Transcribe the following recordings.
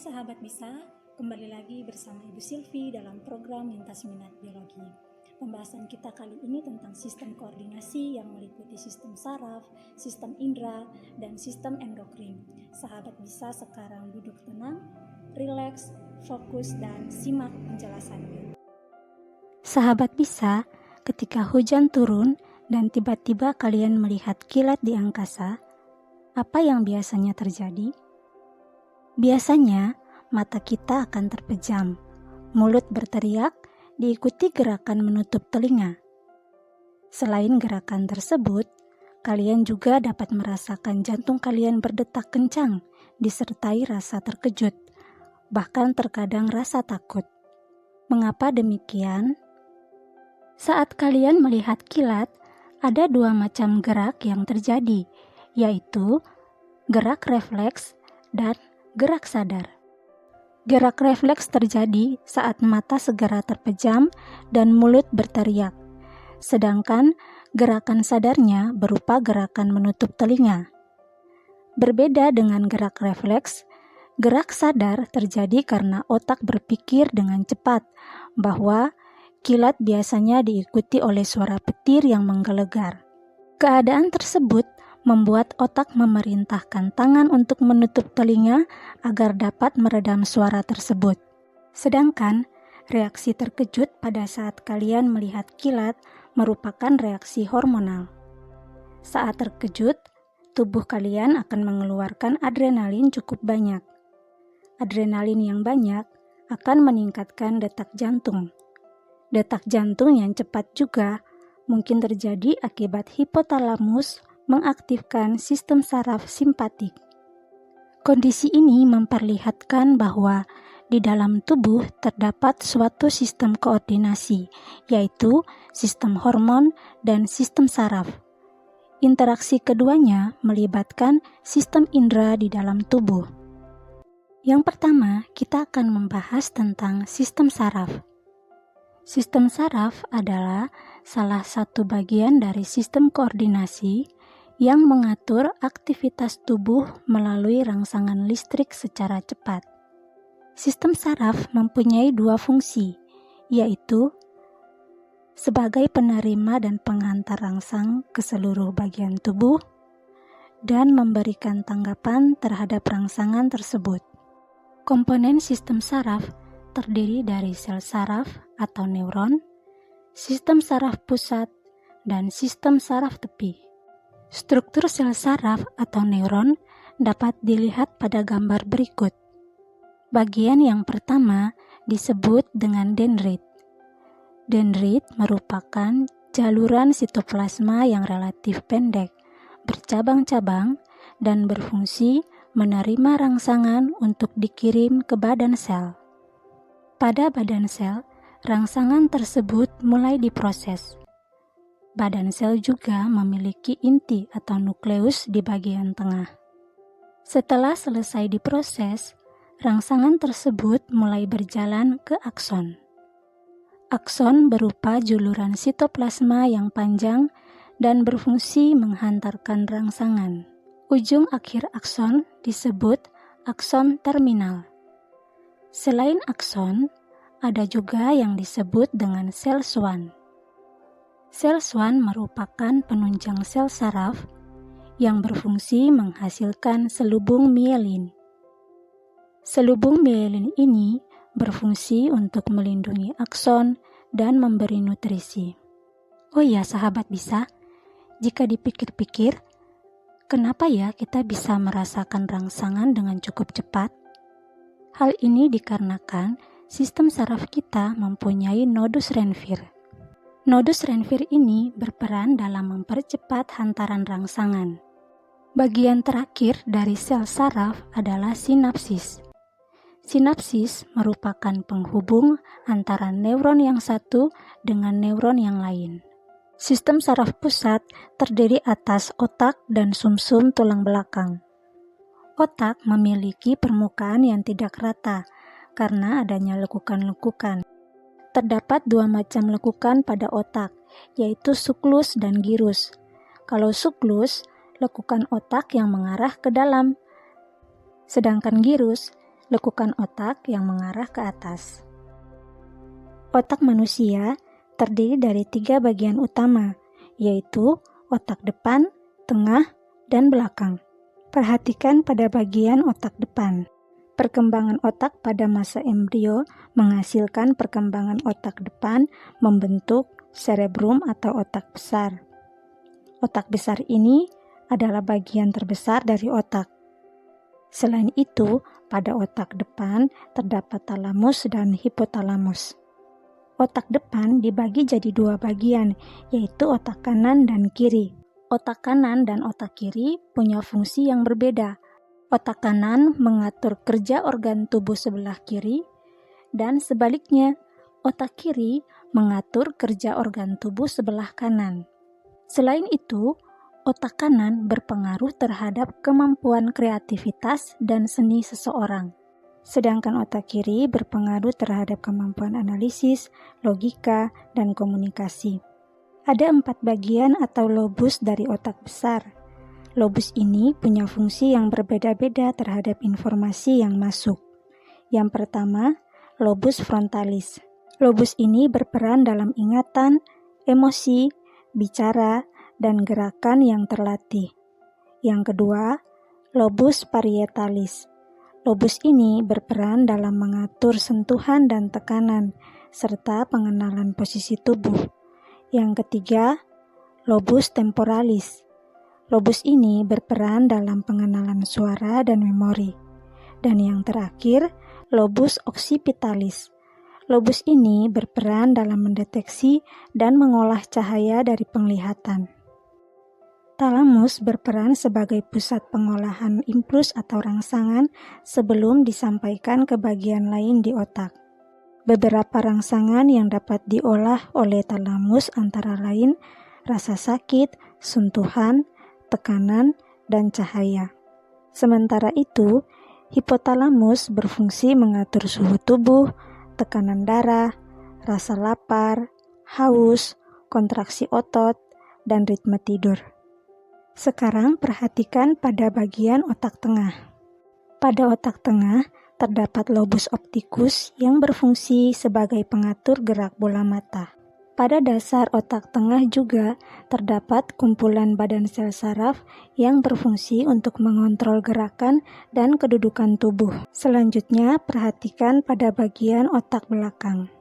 sahabat bisa, kembali lagi bersama Ibu Silvi dalam program Lintas Minat Biologi. Pembahasan kita kali ini tentang sistem koordinasi yang meliputi sistem saraf, sistem indera, dan sistem endokrin. Sahabat bisa sekarang duduk tenang, rileks, fokus, dan simak penjelasannya. Sahabat bisa, ketika hujan turun dan tiba-tiba kalian melihat kilat di angkasa, apa yang biasanya terjadi? Biasanya, mata kita akan terpejam, mulut berteriak, diikuti gerakan menutup telinga. Selain gerakan tersebut, kalian juga dapat merasakan jantung kalian berdetak kencang, disertai rasa terkejut, bahkan terkadang rasa takut. Mengapa demikian? Saat kalian melihat kilat, ada dua macam gerak yang terjadi, yaitu gerak refleks dan gerak sadar. Gerak refleks terjadi saat mata segera terpejam dan mulut berteriak, sedangkan gerakan sadarnya berupa gerakan menutup telinga. Berbeda dengan gerak refleks, gerak sadar terjadi karena otak berpikir dengan cepat bahwa kilat biasanya diikuti oleh suara petir yang menggelegar. Keadaan tersebut membuat otak memerintahkan tangan untuk menutup telinga agar dapat meredam suara tersebut. Sedangkan reaksi terkejut pada saat kalian melihat kilat merupakan reaksi hormonal. Saat terkejut, tubuh kalian akan mengeluarkan adrenalin cukup banyak. Adrenalin yang banyak akan meningkatkan detak jantung. Detak jantung yang cepat juga mungkin terjadi akibat hipotalamus mengaktifkan sistem saraf simpatik. Kondisi ini memperlihatkan bahwa di dalam tubuh terdapat suatu sistem koordinasi, yaitu sistem hormon dan sistem saraf. Interaksi keduanya melibatkan sistem indera di dalam tubuh. Yang pertama, kita akan membahas tentang sistem saraf. Sistem saraf adalah salah satu bagian dari sistem koordinasi yang mengatur aktivitas tubuh melalui rangsangan listrik secara cepat. Sistem saraf mempunyai dua fungsi, yaitu sebagai penerima dan penghantar rangsang ke seluruh bagian tubuh dan memberikan tanggapan terhadap rangsangan tersebut. Komponen sistem saraf terdiri dari sel saraf atau neuron, sistem saraf pusat, dan sistem saraf tepi. Struktur sel saraf atau neuron dapat dilihat pada gambar berikut. Bagian yang pertama disebut dengan dendrit. Dendrit merupakan jaluran sitoplasma yang relatif pendek, bercabang-cabang, dan berfungsi menerima rangsangan untuk dikirim ke badan sel. Pada badan sel, rangsangan tersebut mulai diproses. Badan sel juga memiliki inti atau nukleus di bagian tengah. Setelah selesai diproses, rangsangan tersebut mulai berjalan ke akson. Akson berupa juluran sitoplasma yang panjang dan berfungsi menghantarkan rangsangan. Ujung akhir akson disebut akson terminal. Selain akson, ada juga yang disebut dengan sel Schwann. Sel Schwann merupakan penunjang sel saraf yang berfungsi menghasilkan selubung mielin. Selubung mielin ini berfungsi untuk melindungi akson dan memberi nutrisi. Oh ya, sahabat bisa, jika dipikir-pikir, kenapa ya kita bisa merasakan rangsangan dengan cukup cepat? Hal ini dikarenakan sistem saraf kita mempunyai nodus Renvier. Nodus Renvier ini berperan dalam mempercepat hantaran rangsangan. Bagian terakhir dari sel saraf adalah sinapsis. Sinapsis merupakan penghubung antara neuron yang satu dengan neuron yang lain. Sistem saraf pusat terdiri atas otak dan sumsum tulang belakang. Otak memiliki permukaan yang tidak rata karena adanya lekukan-lekukan. Terdapat dua macam lekukan pada otak, yaitu suklus dan girus. Kalau suklus, lekukan otak yang mengarah ke dalam. Sedangkan girus, lekukan otak yang mengarah ke atas. Otak manusia terdiri dari 3 bagian utama, yaitu otak depan, tengah, dan belakang. Perhatikan pada bagian otak depan. Perkembangan otak pada masa embrio menghasilkan perkembangan otak depan membentuk cerebrum atau otak besar. Otak besar ini adalah bagian terbesar dari otak. Selain itu, pada otak depan terdapat talamus dan hipotalamus. Otak depan dibagi jadi 2 bagian, yaitu otak kanan dan kiri. Otak kanan dan otak kiri punya fungsi yang berbeda. Otak kanan mengatur kerja organ tubuh sebelah kiri, dan sebaliknya, otak kiri mengatur kerja organ tubuh sebelah kanan. Selain itu, otak kanan berpengaruh terhadap kemampuan kreativitas dan seni seseorang. Sedangkan otak kiri berpengaruh terhadap kemampuan analisis, logika, dan komunikasi. Ada 4 bagian atau lobus dari otak besar. Lobus ini punya fungsi yang berbeda-beda terhadap informasi yang masuk. Yang pertama, lobus frontalis. Lobus ini berperan dalam ingatan, emosi, bicara, dan gerakan yang terlatih. Yang kedua, lobus parietalis. Lobus ini berperan dalam mengatur sentuhan dan tekanan, serta pengenalan posisi tubuh. Yang ketiga, lobus temporalis. Lobus ini berperan dalam pengenalan suara dan memori. Dan yang terakhir, lobus occipitalis. Lobus ini berperan dalam mendeteksi dan mengolah cahaya dari penglihatan. Talamus berperan sebagai pusat pengolahan impuls atau rangsangan sebelum disampaikan ke bagian lain di otak. Beberapa rangsangan yang dapat diolah oleh talamus antara lain rasa sakit, sentuhan, tekanan, dan cahaya. Sementara itu, hipotalamus berfungsi mengatur suhu tubuh, tekanan darah, rasa lapar, haus, kontraksi otot, dan ritme tidur. Sekarang perhatikan pada bagian otak tengah. Pada otak tengah terdapat lobus optikus yang berfungsi sebagai pengatur gerak bola mata. Pada dasar otak tengah juga terdapat kumpulan badan sel saraf yang berfungsi untuk mengontrol gerakan dan kedudukan tubuh. Selanjutnya, perhatikan pada bagian otak belakang.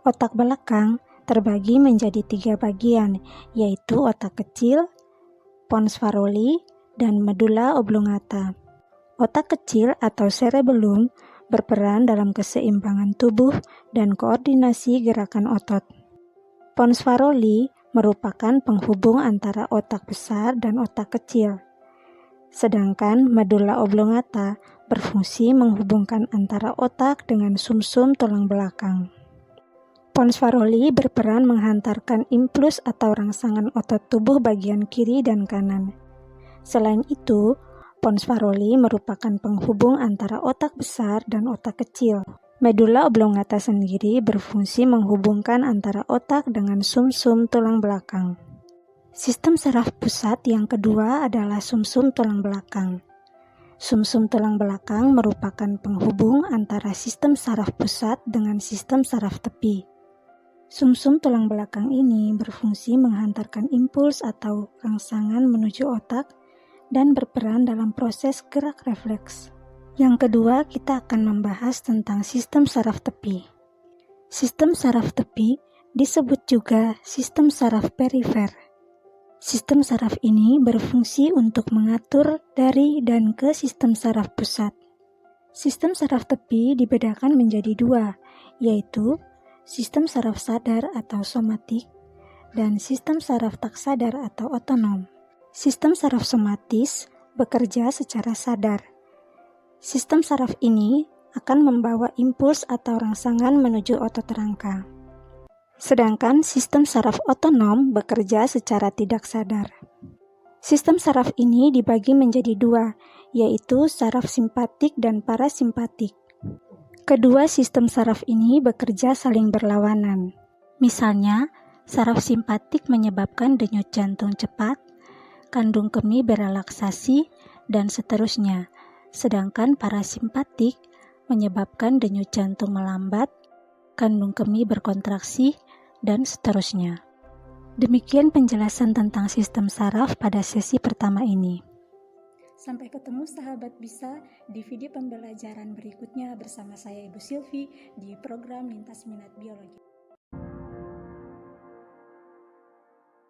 Otak belakang terbagi menjadi 3 bagian, yaitu otak kecil, pons faroli, dan medulla oblongata. Otak kecil atau cerebellum berperan dalam keseimbangan tubuh dan koordinasi gerakan otot. Pons faroli merupakan penghubung antara otak besar dan otak kecil. Sedangkan medulla oblongata berfungsi menghubungkan antara otak dengan sumsum tulang belakang. Pons faroli berperan menghantarkan impuls atau rangsangan otot tubuh bagian kiri dan kanan. Selain itu, pons faroli merupakan penghubung antara otak besar dan otak kecil. Medulla oblongata sendiri berfungsi menghubungkan antara otak dengan sumsum tulang belakang. Sistem saraf pusat yang kedua adalah sumsum tulang belakang. Sumsum tulang belakang merupakan penghubung antara sistem saraf pusat dengan sistem saraf tepi. Sumsum tulang belakang ini berfungsi menghantarkan impuls atau rangsangan menuju otak dan berperan dalam proses gerak refleks. Yang kedua, kita akan membahas tentang sistem saraf tepi. Sistem saraf tepi disebut juga sistem saraf perifer. Sistem saraf ini berfungsi untuk mengatur dari dan ke sistem saraf pusat. Sistem saraf tepi dibedakan menjadi 2, yaitu sistem saraf sadar atau somatik dan sistem saraf tak sadar atau otonom. Sistem saraf somatis bekerja secara sadar. Sistem saraf ini akan membawa impuls atau rangsangan menuju otot rangka. Sedangkan sistem saraf otonom bekerja secara tidak sadar. Sistem saraf ini dibagi menjadi 2, yaitu saraf simpatik dan parasimpatik. Kedua sistem saraf ini bekerja saling berlawanan. Misalnya, saraf simpatik menyebabkan denyut jantung cepat, kandung kemih berelaksasi, dan seterusnya. Sedangkan parasimpatik menyebabkan denyut jantung melambat, kandung kemih berkontraksi, dan seterusnya. Demikian penjelasan tentang sistem saraf pada sesi pertama ini. Sampai ketemu sahabat bisa di video pembelajaran berikutnya bersama saya Ibu Silvi di program Lintas Minat Biologi.